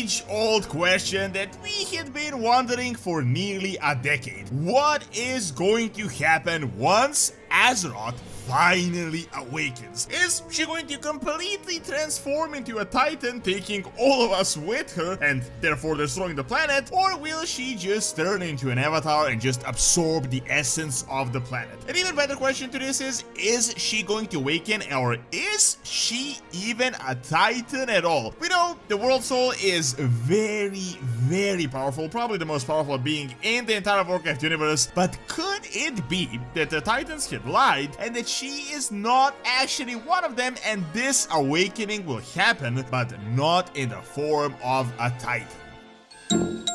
age-old question that we had been wondering for nearly a decade. What is going to happen once AZEROTH finally awakens? Is she going to completely transform into a titan, taking all of us with her and therefore destroying the planet? Or will she just turn into an avatar and just absorb the essence of the planet? An even better question to this is she going to awaken, or is she even a titan at all? We know the World Soul is very powerful, probably the most powerful being in the entire Warcraft universe, but could it be that the Titans had lied and that she is not actually one of them, and this awakening will happen, but not in the form of a titan?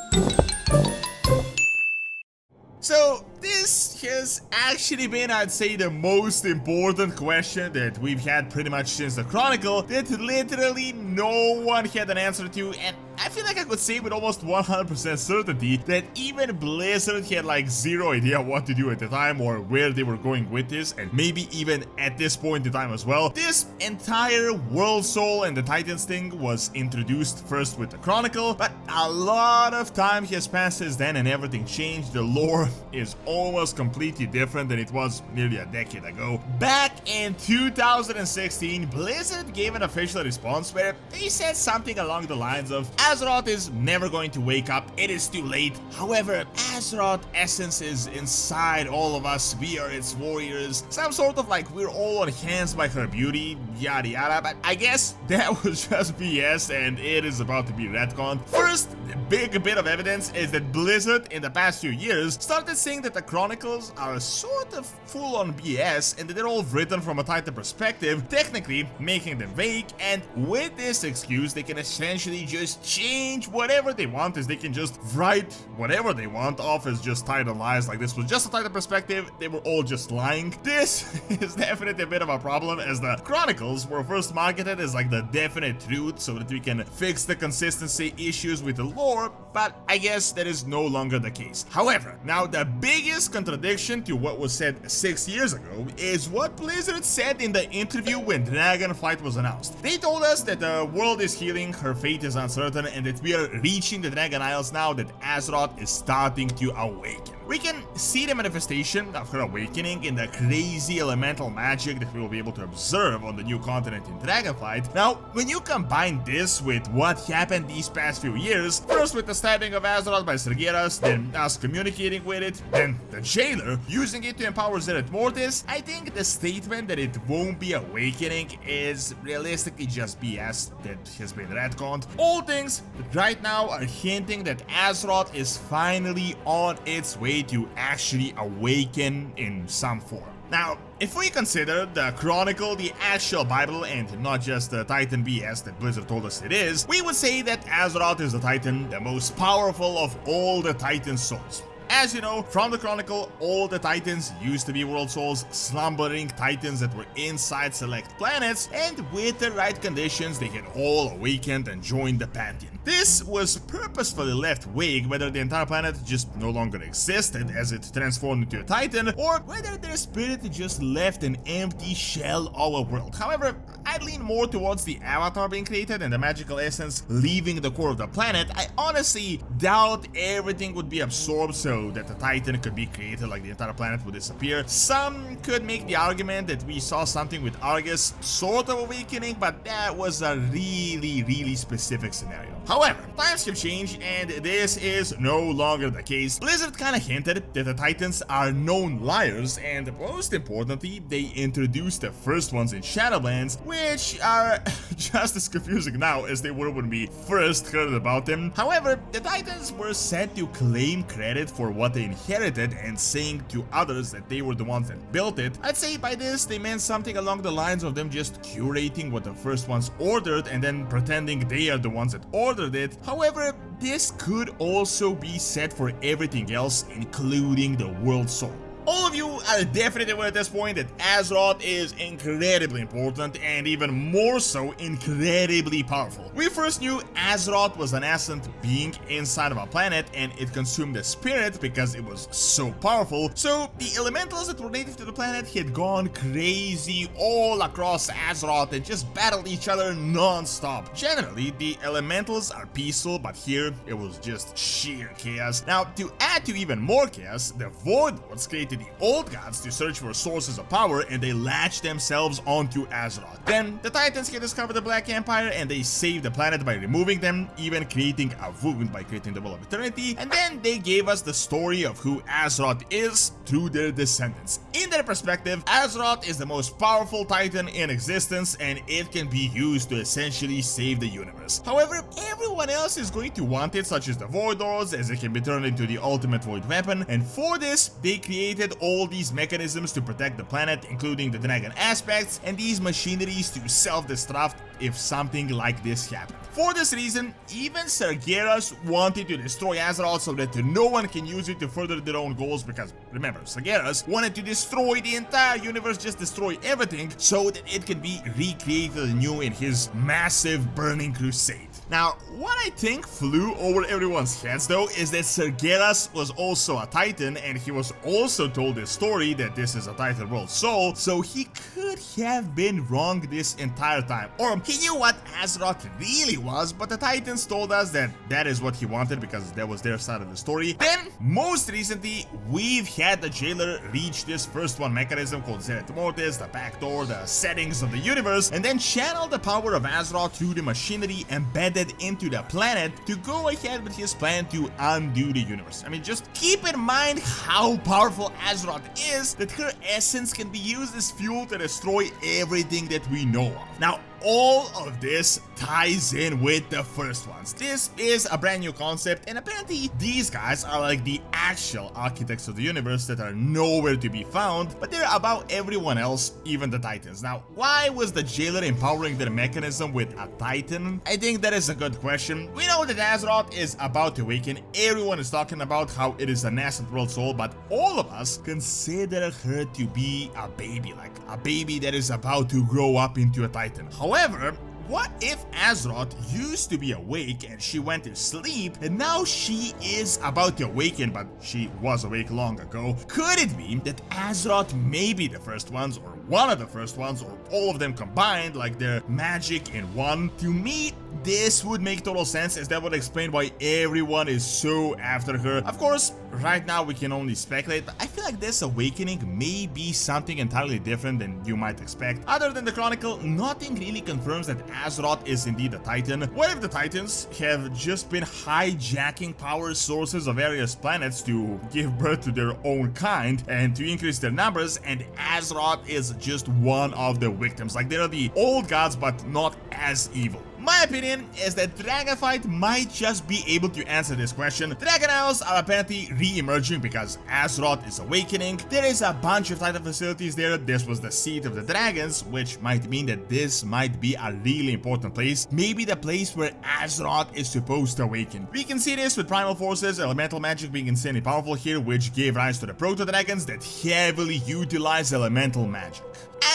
So this has actually been, I'd say, the most important question that we've had pretty much since the Chronicle, that literally no one had an answer to, and I feel like I could say with almost 100% certainty that even Blizzard had like zero idea what to do at the time or where they were going with this, and maybe even at this point in time as well. This entire World Soul and the Titans thing was introduced first with the Chronicle, but a lot of time has passed since then and everything changed. The lore is almost completely different than it was nearly a decade ago. Back in 2016, Blizzard gave an official response where they said something along the lines of, AZEROTH is never going to wake up, it is too late. However, AZEROTH essence is inside all of us, we are its warriors. Some sort of like we're all enhanced by her beauty, yada yada, but I guess that was just BS and it is about to be retconned. First big bit of evidence is that Blizzard in the past few years started saying that the Chronicles are sort of full on BS and that they're all written from a Titan perspective, technically making them vague, and with this excuse they can essentially just change whatever they want, as they can just write whatever they want off as just Titan lies, like this was just a Titan perspective, they were all just lying. This is definitely a bit of a problem, as the Chronicles were first marketed as like the definite truth so that we can fix the consistency issues with the lore, but I guess that is no longer the case. However, now the biggest contradiction to what was said 6 years ago is what Blizzard said in the interview when Dragonflight was announced. They told us that the world is healing, her fate is uncertain, and that we are reaching the Dragon Isles now, that AZEROTH is starting to awaken. We can see the manifestation of her awakening in the crazy elemental magic that we will be able to observe on the new continent in Dragonflight. Now, when you combine this with what happened these past few years, first with the stabbing of AZEROTH by Sergeras, then us communicating with it, then the jailer using it to empower Zereth Mortis, I think the statement that it won't be awakening is realistically just BS that has been retconned. All things that right now are hinting that AZEROTH is finally on its way to actually awaken in some form. Now, if we consider the Chronicle the actual Bible and not just the Titan BS that Blizzard told us it is, we would say that AZEROTH is the Titan, the most powerful of all the Titan souls. As you know, from the Chronicle, all the Titans used to be World Souls, slumbering Titans that were inside select planets, and with the right conditions they had all awakened and joined the Pantheon. This was purposefully left vague whether the entire planet just no longer existed as it transformed into a Titan, or whether their spirit just left an empty shell of a world. However, I'd lean more towards the avatar being created and the magical essence leaving the core of the planet. I honestly doubt everything would be absorbed so that the Titan could be created, like the entire planet would disappear. Some could make the argument that we saw something with Argus sort of awakening, but that was a really specific scenario. However, times have changed and this is no longer the case. Blizzard kinda hinted that the Titans are known liars, and most importantly, they introduced the first ones in Shadowlands, which are just as confusing now as they were when we first heard about them. However, the Titans were said to claim credit for what they inherited and saying to others that they were the ones that built it. I'd say by this they meant something along the lines of them just curating what the first ones ordered and then pretending they are the ones that ordered it. However, this could also be said for everything else, including the World Soul. All of you are definitely aware at this point that Azeroth is incredibly important and even more so incredibly powerful. We first knew Azeroth was an ascent being inside of a planet and it consumed the spirit because it was so powerful, so the elementals that were native to the planet had gone crazy all across Azeroth and just battled each other non-stop. Generally, the elementals are peaceful, but here it was just sheer chaos. Now, to add to even more chaos, the Void Lords created the old gods to search for sources of power and they latched themselves onto Azeroth. Then the Titans had discovered the Black Empire and they saved the planet by removing them, even creating a wound by creating the Wall of Eternity, and then they gave us the story of who Azeroth is through their descendants. In their perspective, Azeroth is the most powerful Titan in existence and it can be used to essentially save the universe. However, everyone else is going to want it, such as the Void Lords, as it can be turned into the ultimate Void weapon, and for this, they created all these mechanisms to protect the planet, including the dragon aspects and these machineries to self-destruct if something like this happened. For this reason, even Sargeras wanted to destroy Azeroth so that no one can use it to further their own goals, because remember, Sargeras wanted to destroy the entire universe, just destroy everything, so that it can be recreated anew in his massive burning crusade. Now, what I think flew over everyone's heads though is that Sargeras was also a Titan and he was also told this story that this is a Titan world soul, so he could have been wrong this entire time. Or he knew what Azeroth really was, but the Titans told us that that is what he wanted because that was their side of the story. Then, most recently, we've had the Jailer reach this first one mechanism called AZEROTH Awakens, the backdoor, the settings of the universe, and then channel the power of Azeroth through the machinery embedded into the planet to go ahead with his plan to undo the universe. I mean, just keep in mind how powerful Azeroth is, that her essence can be used as fuel to destroy everything that we know of. Now, all of this ties in with the first ones. This is a brand new concept, and apparently these guys are like the actual architects of the universe that are nowhere to be found, but they're about everyone else, even the Titans. Now, why was the Jailer empowering their mechanism with a Titan? I think that is a good question. We know that Azeroth is about to awaken. Everyone is talking about how it is a nascent world soul, but all of us consider her to be a baby, like a baby that is about to grow up into a Titan. However, what if Azeroth used to be awake and she went to sleep and now she is about to awaken, but she was awake long ago? Could it be that Azeroth may be the first ones, or one of the first ones, or all of them combined, like their magic in one? To me, this would make total sense, as that would explain why everyone is so after her. Of course, right now we can only speculate, but I feel like this awakening may be something entirely different than you might expect. Other than the Chronicle, nothing really confirms that Azeroth is indeed a Titan. What if the Titans have just been hijacking power sources of various planets to give birth to their own kind and to increase their numbers, and Azeroth is just one of the victims? Like, they're the old gods, but not as evil. My opinion is that Dragonflight might just be able to answer this question. Dragon Isles are apparently re-emerging because Azeroth is awakening. There is a bunch of Titan facilities there. This was the seat of the dragons, which might mean that this might be a really important place. Maybe the place where Azeroth is supposed to awaken. We can see this with primal forces, elemental magic being insanely powerful here, which gave rise to the proto-dragons that heavily utilize elemental magic.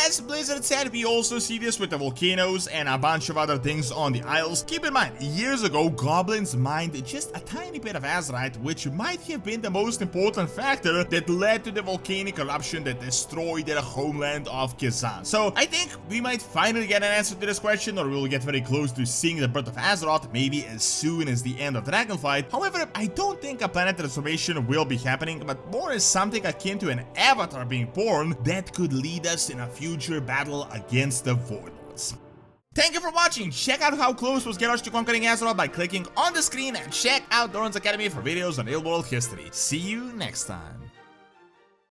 As Blizzard said, we also see this with the volcanoes and a bunch of other things on the isles. Keep in mind, years ago, goblins mined just a tiny bit of azerite, which might have been the most important factor that led to the volcanic eruption that destroyed their homeland of Kazan. So I think we might finally get an answer to this question, or we'll get very close to seeing the birth of Azeroth, maybe as soon as the end of Dragonflight. However, I don't think a planet transformation will be happening, but more as something akin to an avatar being born that could lead us in a future battle against the Void Lords. Thank you for watching. Check out how close was Garrosh to conquering Azeroth by clicking on the screen, and check out Doran's Academy for videos on real-world history. See you next time.